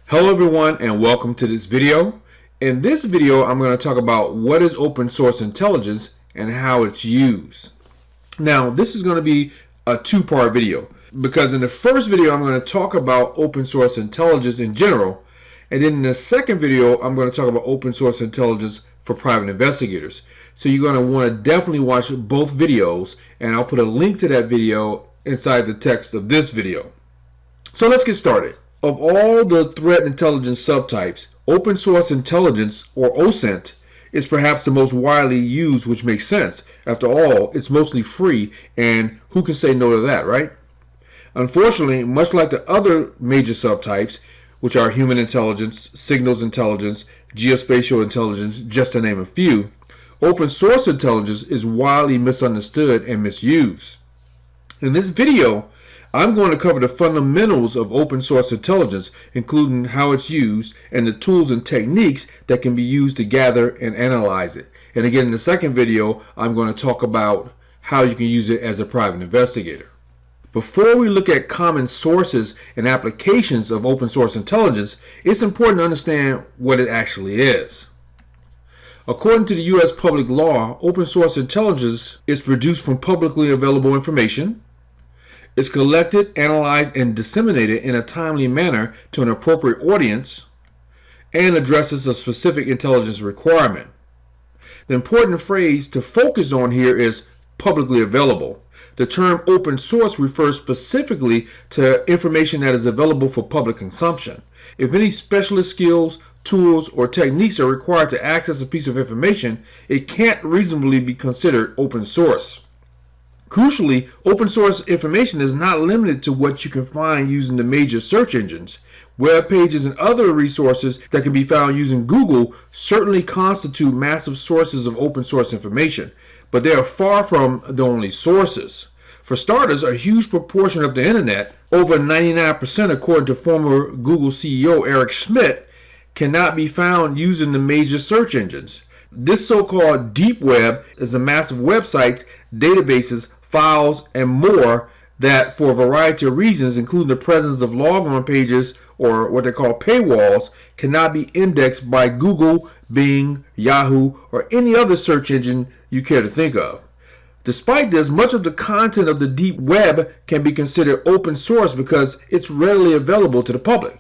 Hello everyone and welcome to this video. In this video I'm going to talk about what is open source intelligence and how it's used. Now this is going to be a two-part video because in the first video I'm going to talk about open source intelligence in general, and then in the second video I'm going to talk about open source intelligence for private investigators. So you're going to want to definitely watch both videos, and I'll put a link to that video inside the text of this video. So let's get started. Of all the threat intelligence subtypes, open source intelligence, or OSINT, is perhaps the most widely used, which makes sense. After all, it's mostly free, and who can say no to that, right? Unfortunately, much like the other major subtypes, which are human intelligence, signals intelligence, geospatial intelligence, just to name a few, open source intelligence is widely misunderstood and misused. In this video, I'm going to cover the fundamentals of open source intelligence, including how it's used and the tools and techniques that can be used to gather and analyze it. And again, in the second video, I'm going to talk about how you can use it as a private investigator. Before we look at common sources and applications of open source intelligence, it's important to understand what it actually is. According to the U.S. public law, open source intelligence is produced from publicly available information. It's collected, analyzed, and disseminated in a timely manner to an appropriate audience, and addresses a specific intelligence requirement. The important phrase to focus on here is publicly available. The term open source refers specifically to information that is available for public consumption. If any specialist skills, tools, or techniques are required to access a piece of information, it can't reasonably be considered open source. Crucially, open source information is not limited to what you can find using the major search engines. Web pages and other resources that can be found using Google certainly constitute massive sources of open source information, but they are far from the only sources. For starters, a huge proportion of the internet, over 99% according to former Google CEO Eric Schmidt, cannot be found using the major search engines. This so-called deep web is a massive websites, databases, files, and more that, for a variety of reasons, including the presence of logon pages or what they call paywalls, cannot be indexed by Google, Bing, Yahoo, or any other search engine you care to think of. Despite this, much of the content of the deep web can be considered open source because it's readily available to the public.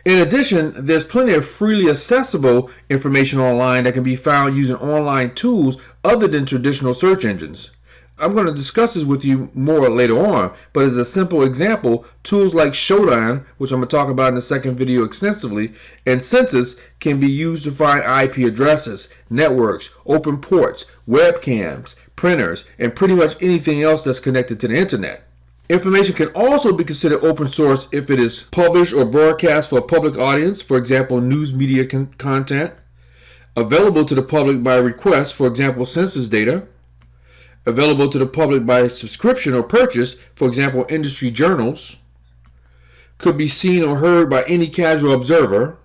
In addition, there's plenty of freely accessible information online that can be found using online tools other than traditional search engines. I'm going to discuss this with you more later on, but as a simple example, tools like Shodan, which I'm going to talk about in the second video extensively, and Census can be used to find IP addresses, networks, open ports, webcams, printers, and pretty much anything else that's connected to the internet. Information can also be considered open source if it is published or broadcast for a public audience, for example, news media content, available to the public by request, for example, census data, available to the public by subscription or purchase, for example, industry journals, could be seen or heard by any casual observer,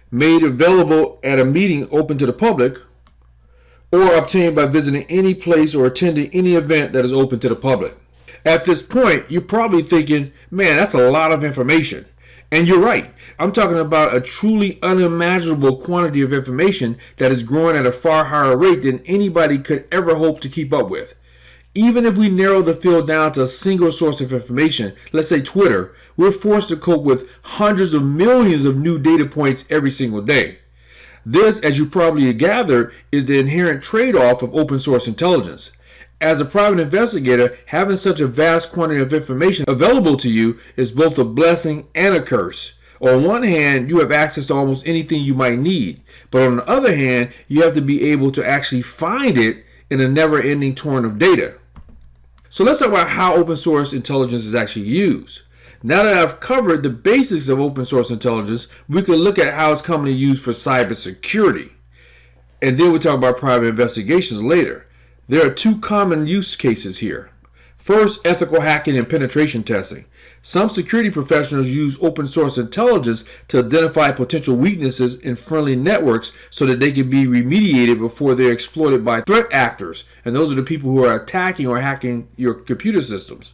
made available at a meeting open to the public, or obtained by visiting any place or attending any event that is open to the public. At this point, you're probably thinking, man, that's a lot of information. And you're right. I'm talking about a truly unimaginable quantity of information that is growing at a far higher rate than anybody could ever hope to keep up with. Even if we narrow the field down to a single source of information, let's say Twitter, we're forced to cope with hundreds of millions of new data points every single day. This, as you probably gathered, is the inherent trade-off of open source intelligence. As a private investigator, having such a vast quantity of information available to you is both a blessing and a curse. On one hand, you have access to almost anything you might need, but on the other hand, you have to be able to actually find it in a never-ending torrent of data. So let's talk about how open source intelligence is actually used. Now that I've covered the basics of open source intelligence, we can look at how it's commonly used for cybersecurity. And then we'll talk about private investigations later. There are two common use cases here. First, ethical hacking and penetration testing. Some security professionals use open source intelligence to identify potential weaknesses in friendly networks so that they can be remediated before they're exploited by threat actors. And those are the people who are attacking or hacking your computer systems.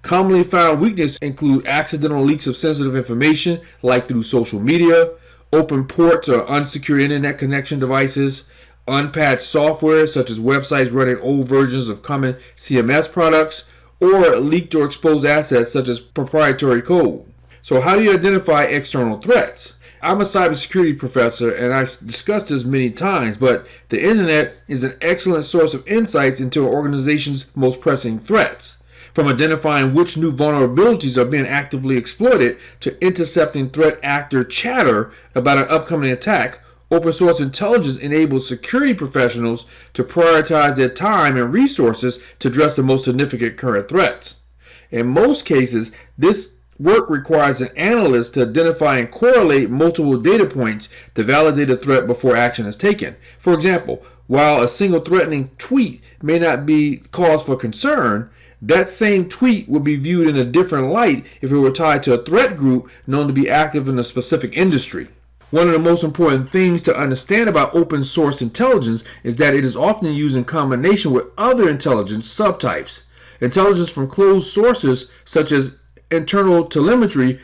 Commonly found weaknesses include accidental leaks of sensitive information, like through social media, open ports or unsecured internet connection devices, unpatched software such as websites running old versions of common CMS products, or leaked or exposed assets such as proprietary code. So how do you identify external threats? I'm a cybersecurity professor and I've discussed this many times, but the internet is an excellent source of insights into an organization's most pressing threats. From identifying which new vulnerabilities are being actively exploited to intercepting threat actor chatter about an upcoming attack, open source intelligence enables security professionals to prioritize their time and resources to address the most significant current threats. In most cases, this work requires an analyst to identify and correlate multiple data points to validate a threat before action is taken. For example, while a single threatening tweet may not be cause for concern, that same tweet would be viewed in a different light if it were tied to a threat group known to be active in a specific industry. One of the most important things to understand about open source intelligence is that it is often used in combination with other intelligence subtypes. Intelligence from closed sources such as internal telemetry,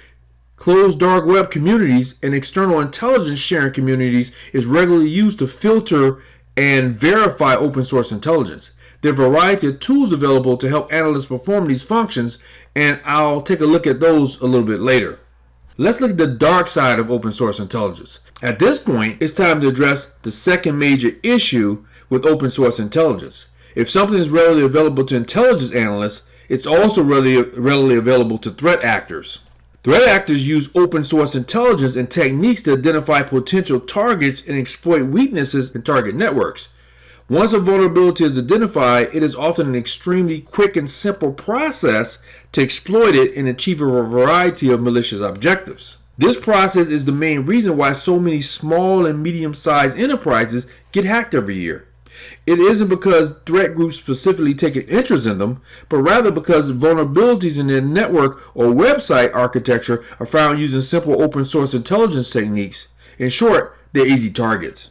closed dark web communities, and external intelligence sharing communities is regularly used to filter and verify open source intelligence. There are a variety of tools available to help analysts perform these functions, and I'll take a look at those a little bit later. Let's look at the dark side of open source intelligence. At this point, it's time to address the second major issue with open source intelligence. If something is readily available to intelligence analysts, it's also readily available to threat actors. Threat actors use open source intelligence and techniques to identify potential targets and exploit weaknesses in target networks. Once a vulnerability is identified, it is often an extremely quick and simple process to exploit it and achieve a variety of malicious objectives. This process is the main reason why so many small and medium-sized enterprises get hacked every year. It isn't because threat groups specifically take an interest in them, but rather because vulnerabilities in their network or website architecture are found using simple open source intelligence techniques. In short, they're easy targets.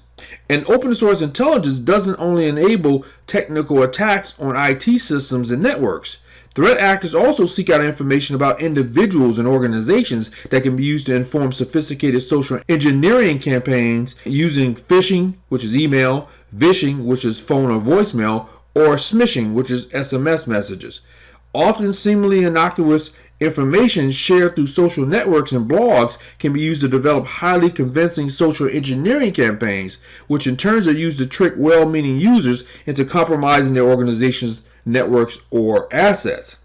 And open source intelligence doesn't only enable technical attacks on IT systems and networks. Threat actors also seek out information about individuals and organizations that can be used to inform sophisticated social engineering campaigns using phishing, which is email, vishing, which is phone or voicemail, or smishing, which is SMS messages. Often seemingly innocuous information shared through social networks and blogs can be used to develop highly convincing social engineering campaigns, which in turn are used to trick well-meaning users into compromising their organization's networks or assets.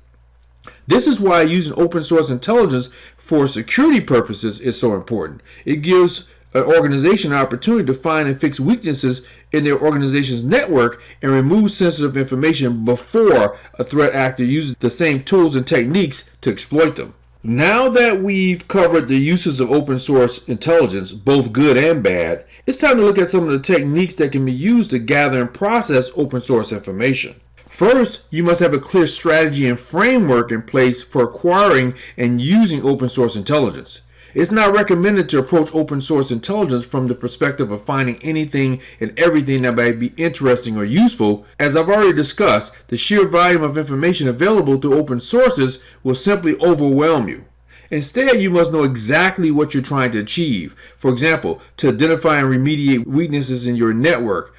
This is why using open source intelligence for security purposes is so important. It gives an organization an opportunity to find and fix weaknesses in their organization's network and remove sensitive information before a threat actor uses the same tools and techniques to exploit them. Now that we've covered the uses of open source intelligence, both good and bad, it's time to look at some of the techniques that can be used to gather and process open source information. First, you must have a clear strategy and framework in place for acquiring and using open source intelligence. It's not recommended to approach open source intelligence from the perspective of finding anything and everything that might be interesting or useful. As I've already discussed, the sheer volume of information available through open sources will simply overwhelm you. Instead, you must know exactly what you're trying to achieve. For example, to identify and remediate weaknesses in your network,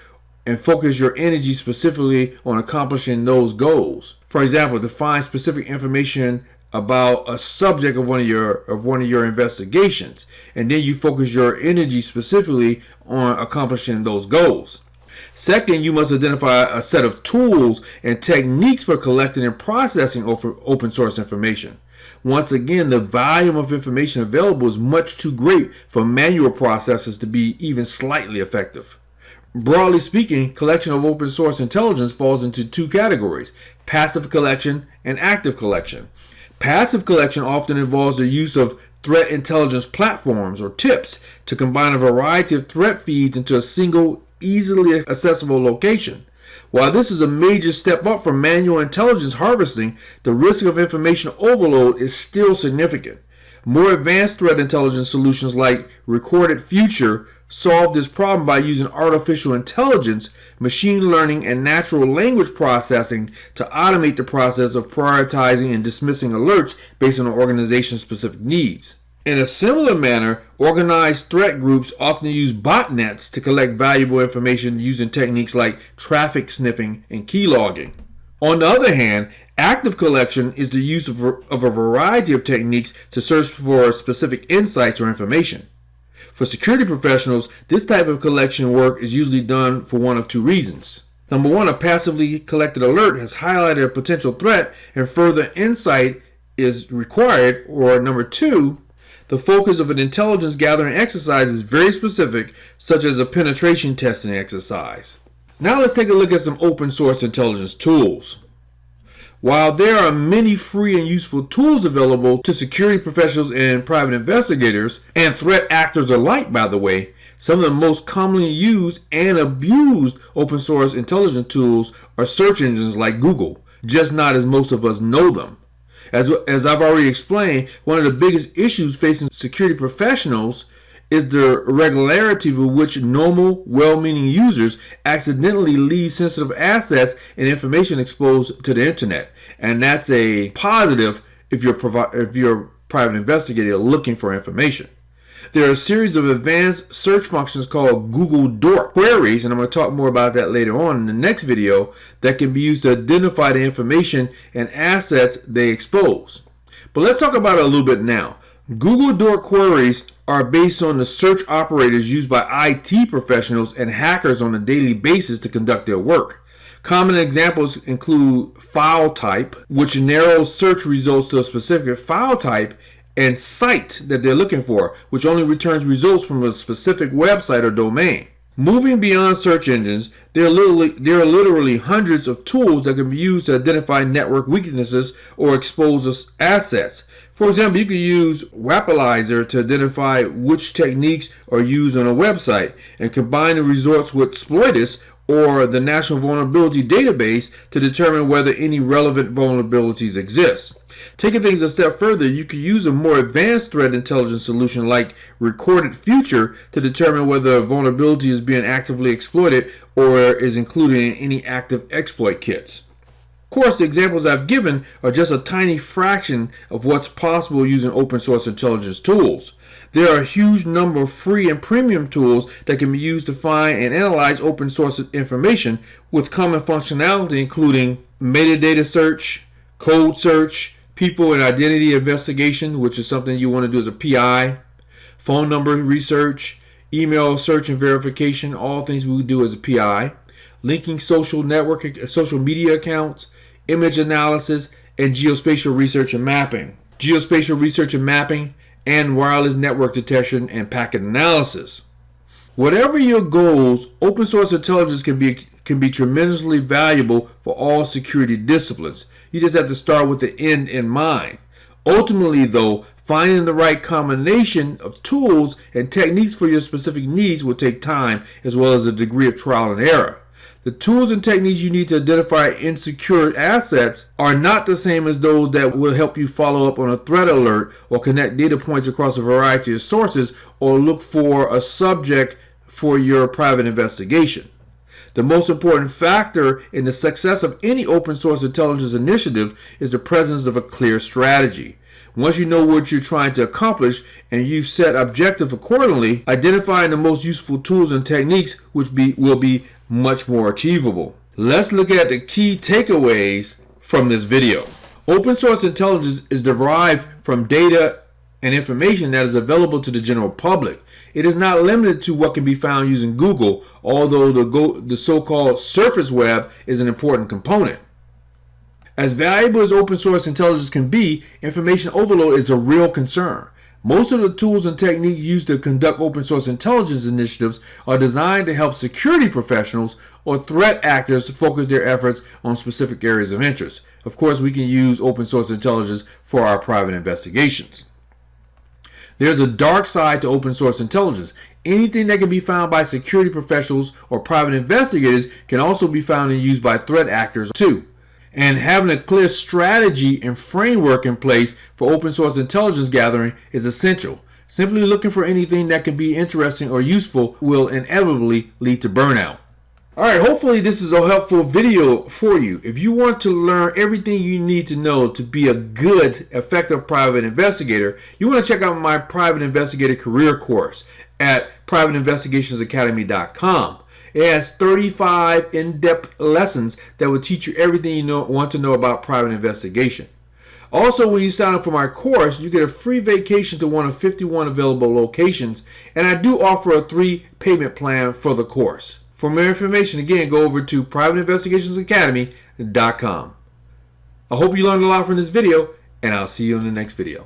and focus your energy specifically on accomplishing those goals. For example, to find specific information about a subject of one of your investigations, and then you focus your energy specifically on accomplishing those goals. Second, you must identify a set of tools and techniques for collecting and processing open source information. Once again, the volume of information available is much too great for manual processes to be even slightly effective. Broadly speaking, collection of open source intelligence falls into two categories: passive collection and active collection. Passive collection often involves the use of threat intelligence platforms or TIPs to combine a variety of threat feeds into a single, easily accessible location. While this is a major step up from manual intelligence harvesting, the risk of information overload is still significant. More advanced threat intelligence solutions like Recorded Future solved this problem by using artificial intelligence, machine learning, and natural language processing to automate the process of prioritizing and dismissing alerts based on an organization's specific needs. In a similar manner, organized threat groups often use botnets to collect valuable information using techniques like traffic sniffing and keylogging. On the other hand, active collection is the use of a variety of techniques to search for specific insights or information. For security professionals, this type of collection work is usually done for one of two reasons. Number one, a passively collected alert has highlighted a potential threat and further insight is required, or number two, the focus of an intelligence gathering exercise is very specific, such as a penetration testing exercise. Now let's take a look at some open source intelligence tools. While there are many free and useful tools available to security professionals and private investigators, and threat actors alike, by the way, some of the most commonly used and abused open source intelligence tools are search engines like Google, just not as most of us know them. As I've already explained, one of the biggest issues facing security professionals is the irregularity with which normal, well-meaning users accidentally leave sensitive assets and information exposed to the internet. And that's a positive if you're a private investigator looking for information. There are a series of advanced search functions called Google Dork queries, and I'm going to talk more about that later on in the next video, that can be used to identify the information and assets they expose. But let's talk about it a little bit now. Google Dork queries are based on the search operators used by IT professionals and hackers on a daily basis to conduct their work. Common examples include file type, which narrows search results to a specific file type, and site that they're looking for, which only returns results from a specific website or domain. Moving beyond search engines, there are literally hundreds of tools that can be used to identify network weaknesses or expose assets. For example, you can use Wapalizer to identify which techniques are used on a website and combine the results with Exploitus or the National Vulnerability Database to determine whether any relevant vulnerabilities exist. Taking things a step further, you can use a more advanced threat intelligence solution like Recorded Future to determine whether a vulnerability is being actively exploited or is included in any active exploit kits. Of course, the examples I've given are just a tiny fraction of what's possible using open source intelligence tools. There are a huge number of free and premium tools that can be used to find and analyze open source information with common functionality including metadata search, code search, people and identity investigation, which is something you want to do as a PI, phone number research, email search and verification, all things we would do as a PI, linking social media accounts, image analysis, and geospatial research and mapping. Geospatial research and mapping, and wireless network detection and packet analysis. Whatever your goals, open source intelligence can be tremendously valuable for all security disciplines. You just have to start with the end in mind. Ultimately, though, finding the right combination of tools and techniques for your specific needs will take time, as well as a degree of trial and error. The tools and techniques you need to identify insecure assets are not the same as those that will help you follow up on a threat alert or connect data points across a variety of sources or look for a subject for your private investigation. The most important factor in the success of any open source intelligence initiative is the presence of a clear strategy. Once you know what you're trying to accomplish and you've set objectives accordingly, identifying the most useful tools and techniques will be much more achievable. Let's look at the key takeaways from this video. Open source intelligence is derived from data and information that is available to the general public. It is not limited to what can be found using Google, although the so-called surface web is an important component. As valuable as open source intelligence can be, information overload is a real concern. Most of the tools and techniques used to conduct open source intelligence initiatives are designed to help security professionals or threat actors to focus their efforts on specific areas of interest. Of course, we can use open source intelligence for our private investigations. There's a dark side to open source intelligence. Anything that can be found by security professionals or private investigators can also be found and used by threat actors too. And having a clear strategy and framework in place for open source intelligence gathering is essential. Simply looking for anything that can be interesting or useful will inevitably lead to burnout. Alright, hopefully this is a helpful video for you. If you want to learn everything you need to know to be a good, effective private investigator, you want to check out my private investigator career course at privateinvestigationsacademy.com. It has 35 in-depth lessons that will teach you everything you want to know about private investigation. Also, when you sign up for my course, you get a free vacation to one of 51 available locations, and I do offer a 3-payment plan for the course. For more information, again, go over to privateinvestigationsacademy.com. I hope you learned a lot from this video, and I'll see you in the next video.